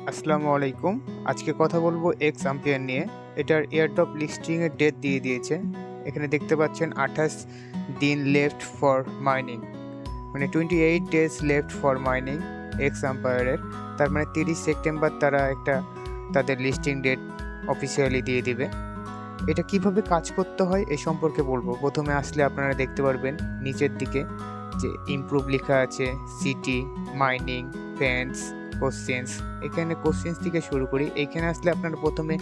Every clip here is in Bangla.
আসসালামু আলাইকুম। আজকে কথা বলবো এক্স আম্পিয়ার নিয়ে। এটার এয়ারড্রপ লিস্টিং এর ডেট দিয়ে দিয়েছে। এখানে দেখতে পাচ্ছেন 28 দিন লেফট ফর মাইনিং। মানে 28 days left for mining X আম্পায়ারের। তার মানে 30 সেপ্টেম্বর তারা একটা তাদের লিস্টিং ডেট অফিসিয়ালি দিয়ে দিবে। এটা কিভাবে কাজ করতে হয় এ সম্পর্কে বলবো। প্রথমে আসলে আপনারা দেখতে পারবেন নিচের দিকে যে ইমপ্রুভ লেখা আছে, সিটি, মাইনিং, ফ্যান্স, কোশ্চেন্স। এখানে কোশ্চেন্স থেকে শুরু করি। এইখানে আসলে আপনারা প্রথমে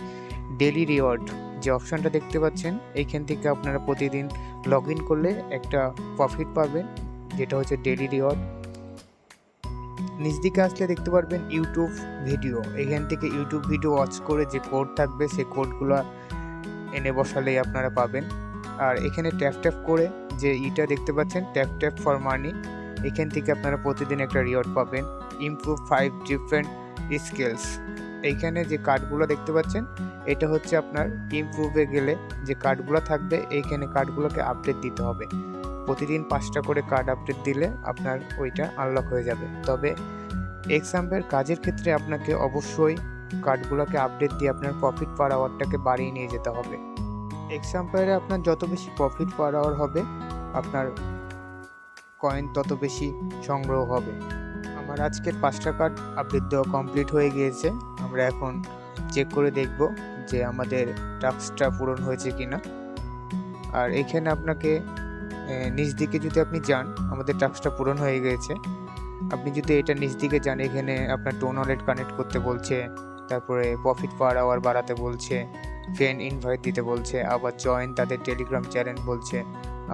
ডেলি রিওয়ার্ড যে অপশনটা দেখতে পাচ্ছেন, এইখান থেকে আপনারা প্রতিদিন লগ ইন করলে একটা প্রফিট পাবেন, যেটা হচ্ছে ডেলি রিওয়ার্ড। নিচ দিকে আসলে দেখতে পারবেন ইউটিউব ভিডিও। এখান থেকে ইউটিউব ভিডিও ওয়াচ করে যে কোড থাকবে সেই কোডগুলো এনে বসালেই আপনারা পাবেন। আর এখানে ট্যাপ ট্যাপ করে যে ইটা দেখতে পাচ্ছেন, ট্যাপ ট্যাপ ফর মানি, এখান থেকে আপনারা প্রতিদিন একটা রিওয়ার্ড পাবেন। Improve 5 different skills. এইখানে যে কার্ডগুলো দেখতে পাচ্ছেন, এটা হচ্ছে আপনার ইমপ্রুভে গেলে যে কার্ডগুলো থাকবে, এইখানে কার্ডগুলোকে আপডেট দিতে হবে। প্রতিদিন 5টা করে কার্ড আপডেট দিলে আপনার ওইটা আনলক হয়ে যাবে। তবে এক্সাম্পের কাজের ক্ষেত্রে আপনাকে অবশ্যই কার্ডগুলোকে আপডেট দিয়ে আপনার প্রফিট পার আওয়ারটাকে বাড়িয়ে নিয়ে যেতে হবে। এক্সাম্পায়ারে আপনার যত বেশি প্রফিট পার আওয়ার হবে, আপনার কয়েন তত বেশি সংগ্রহ হবে। আমার আজকের 5টা কার্ড আপডেট দেওয়া কমপ্লিট হয়ে গিয়েছে। আমরা এখন চেক করে দেখব যে আমাদের টাস্কটা পূরণ হয়েছে কিনা। আর এখানে আপনাকে নিচ দিকে যদি আপনি যান, আমাদের টাস্কটা পূরণ হয়ে গিয়েছে। আপনি যদি এটা নিচ দিকে যান, এখানে আপনার টোন ওয়ালেট কানেক্ট করতে বলছে, তারপরে প্রফিট পার আওয়ার বাড়াতে বলছে, ফ্রেন্ড ইনভাইট দিতে বলছে, আবার জয়েন তাদের টেলিগ্রাম চ্যানেল বলছে,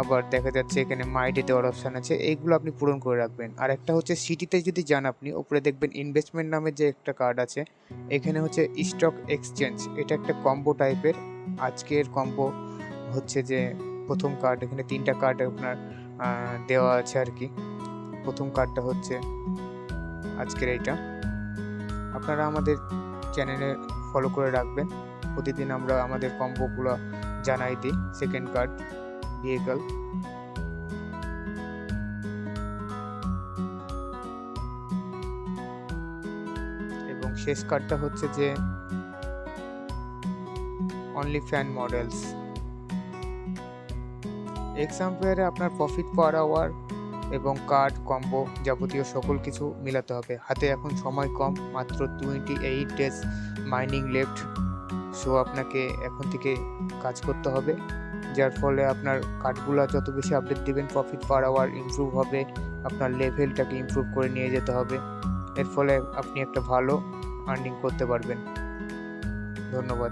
আবার দেখা যাচ্ছে এখানে মাইডে দেওয়ার অপশান আছে। এইগুলো আপনি পূরণ করে রাখবেন। আর একটা হচ্ছে সিটিতে যদি যান আপনি, উপরে দেখবেন ইনভেস্টমেন্ট নামে যে একটা কার্ড আছে, এখানে হচ্ছে স্টক এক্সচেঞ্জ। এটা একটা কম্বো টাইপের। আজকের কম্বো হচ্ছে যে প্রথম কার্ড, এখানে 3টা কার্ড আপনার দেওয়া আছে আর কি। প্রথম কার্ডটা হচ্ছে আজকের এইটা। আপনারা আমাদের চ্যানেলে ফলো করে রাখবেন। প্রতিদিন আমরা আমাদের কম্বোগুলো জানাই দিই। Second card vehicle. এবং শেষ কার্ডটা হচ্ছে যে অনলি ফ্যান মডেলস। এক্সাম্পয়ারে আপনার প্রফিট পার আওয়ার এবং কার্ড কম্বো যাবতীয় সকল কিছু মিলাতে হবে। হাতে এখন সময় কম, মাত্র 28 ডেজ মাইনিং লেফট। সো আপনাকে এখন থেকে কাজ করতে হবে, যার ফলে আপনার কার্ডগুলো যত বেশি আপডেট দিবেন, প্রফিট পার আওয়ার ইমপ্রুভ হবে, আপনার লেভেলটাকে ইমপ্রুভ করে নিয়ে যেতে হবে। এর ফলে আপনি একটা ভালো আর্নিং করতে পারবেন। ধন্যবাদ।